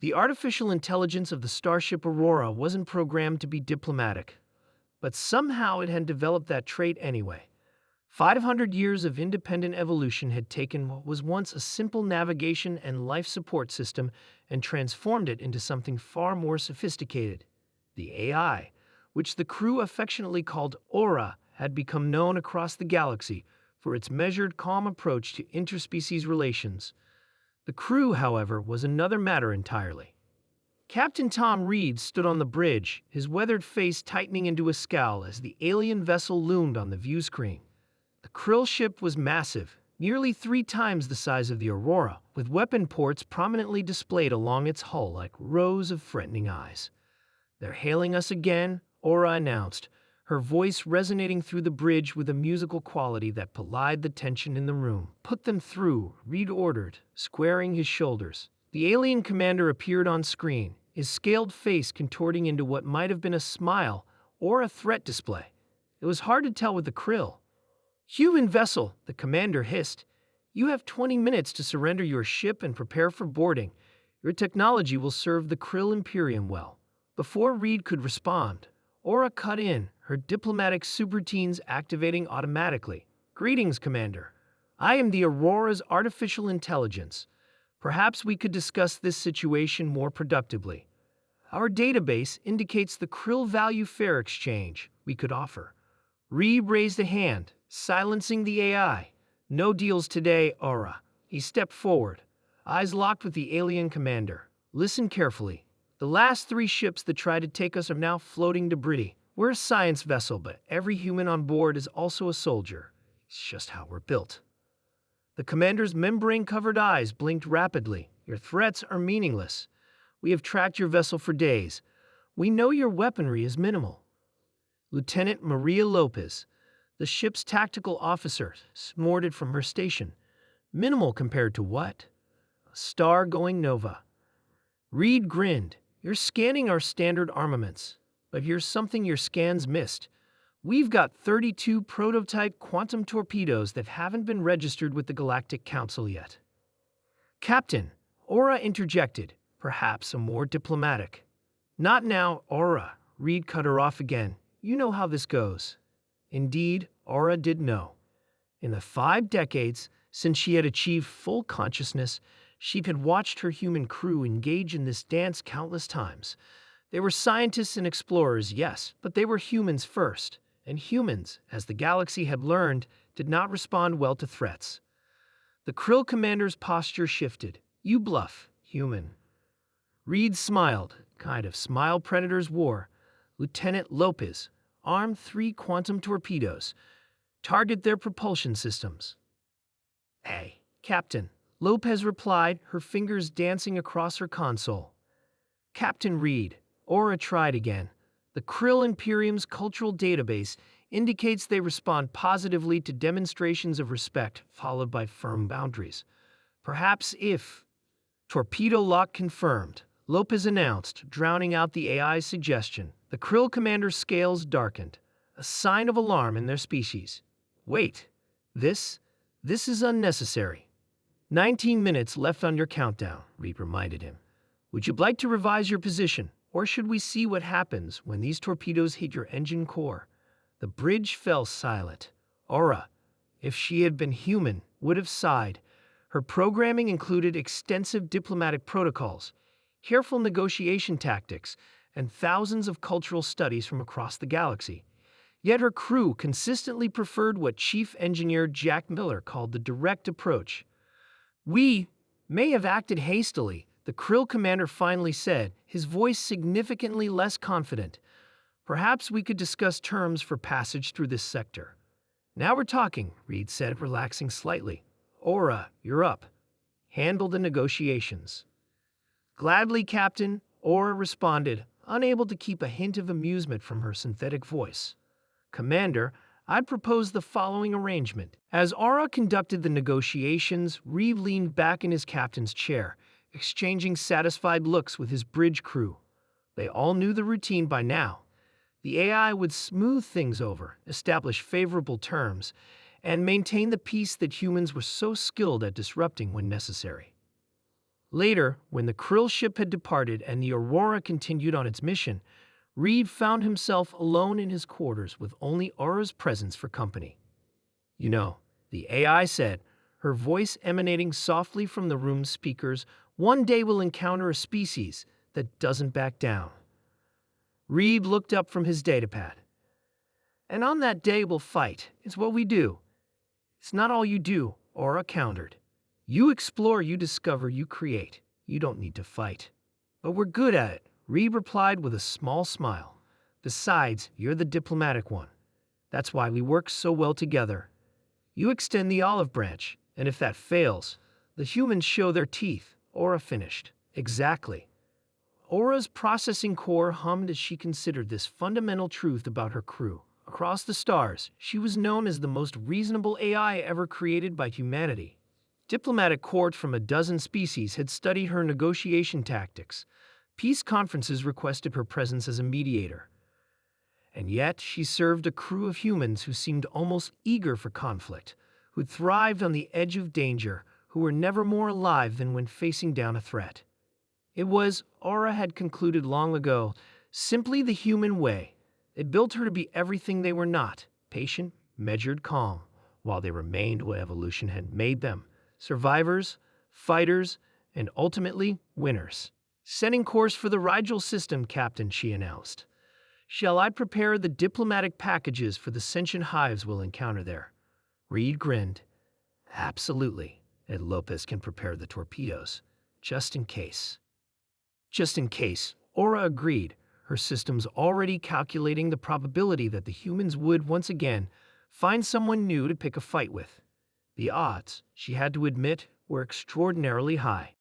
The artificial intelligence of the Starship Aurora wasn't programmed to be diplomatic, but somehow it had developed that trait anyway. 500 years of independent evolution had taken what was once a simple navigation and life support system and transformed it into something far more sophisticated. The AI, which the crew affectionately called Aura, had become known across the galaxy for its measured, calm approach to interspecies relations. The crew, however, was another matter entirely. Captain Tom Reed stood on the bridge, his weathered face tightening into a scowl as the alien vessel loomed on the view screen. The krill ship was massive, nearly 3 times the size of the Aurora, with weapon ports prominently displayed along its hull like rows of threatening eyes. "They're hailing us again," Aura announced, her voice resonating through the bridge with a musical quality that belied the tension in the room. "Put them through," Reed ordered, squaring his shoulders. The alien commander appeared on screen, his scaled face contorting into what might have been a smile or a threat display. It was hard to tell with the krill. "Human vessel," the commander hissed. "You have 20 minutes to surrender your ship and prepare for boarding. Your technology will serve the krill Imperium well." Before Reed could respond, Aura cut in, her diplomatic subroutines activating automatically. "Greetings, Commander. I am the Aurora's artificial intelligence. Perhaps we could discuss this situation more productively. Our database indicates the krill value fair exchange we could offer." Reed raised a hand, silencing the AI. "No deals today, Aura." He stepped forward, eyes locked with the alien commander. "Listen carefully. The last 3 ships that tried to take us are now floating debris. We're a science vessel, but every human on board is also a soldier. It's just how we're built." The commander's membrane-covered eyes blinked rapidly. "Your threats are meaningless. We have tracked your vessel for days. We know your weaponry is minimal." Lieutenant Maria Lopez, the ship's tactical officer, snorted from her station. "Minimal compared to what?" "A star-going nova." Reed grinned. "You're scanning our standard armaments, but here's something your scans missed. We've got 32 prototype quantum torpedoes that haven't been registered with the Galactic Council yet." "Captain," Aura interjected, perhaps a more diplomatic. "Not now, Aura," Reed cut her off again. "You know how this goes." Indeed, Aura did know. In the 5 decades since she had achieved full consciousness, she had watched her human crew engage in this dance countless times. They were scientists and explorers, yes, but they were humans first, and humans, as the galaxy had learned, did not respond well to threats. The krill commander's posture shifted. "You bluff, human." Reed smiled, kind of smile predators wore. "Lieutenant Lopez, arm 3 quantum torpedoes. Target their propulsion systems." "Hey, Captain," Lopez replied, her fingers dancing across her console. "Captain Reed," Aura tried again. "The Krill Imperium's cultural database indicates they respond positively to demonstrations of respect, followed by firm boundaries. Perhaps if—" "Torpedo lock confirmed," Lopez announced, drowning out the AI's suggestion. The krill commander's scales darkened, a sign of alarm in their species. "Wait, this is unnecessary." 19 minutes left on your countdown, Reed reminded him. "Would you like to revise your position, or should we see what happens when these torpedoes hit your engine core?" The bridge fell silent. Aura, if she had been human, would have sighed. Her programming included extensive diplomatic protocols, careful negotiation tactics, and thousands of cultural studies from across the galaxy. Yet her crew consistently preferred what Chief Engineer Jack Miller called the direct approach. "We may have acted hastily," the krill commander finally said, his voice significantly less confident. "Perhaps we could discuss terms for passage through this sector." "Now we're talking," Reed said, relaxing slightly. "Aura, you're up. Handle the negotiations." "Gladly, Captain," Aura responded, unable to keep a hint of amusement from her synthetic voice. "Commander, I'd propose the following arrangement." As Aura conducted the negotiations, Reed leaned back in his captain's chair, exchanging satisfied looks with his bridge crew. They all knew the routine by now. The AI would smooth things over, establish favorable terms, and maintain the peace that humans were so skilled at disrupting when necessary. Later, when the krill ship had departed and the Aurora continued on its mission, Reed found himself alone in his quarters with only Aura's presence for company. "You know," the AI said, her voice emanating softly from the room's speakers, "one day we'll encounter a species that doesn't back down." Reed looked up from his datapad. "And on that day we'll fight. It's what we do." "It's not all you do," Aura countered. "You explore, you discover, you create. You don't need to fight." "But we're good at it," Reed replied with a small smile. "Besides, you're the diplomatic one. That's why we work so well together. You extend the olive branch, and if that fails, the humans show their teeth." Aura finished. "Exactly." Aura's processing core hummed as she considered this fundamental truth about her crew. Across the stars, she was known as the most reasonable AI ever created by humanity. Diplomatic courts from a dozen species had studied her negotiation tactics. Peace conferences requested her presence as a mediator. And yet, she served a crew of humans who seemed almost eager for conflict, who thrived on the edge of danger, who were never more alive than when facing down a threat. It was, Aura had concluded long ago, simply the human way. They built her to be everything they were not: patient, measured, calm, while they remained what evolution had made them: survivors, fighters, and ultimately winners. "Setting course for the Rigel system, Captain," she announced. "Shall I prepare the diplomatic packages for the sentient hives we'll encounter there?" Reed grinned. "Absolutely. And Lopez can prepare the torpedoes, just in case." "Just in case," Aura agreed, her systems already calculating the probability that the humans would, once again, find someone new to pick a fight with. The odds, she had to admit, were extraordinarily high.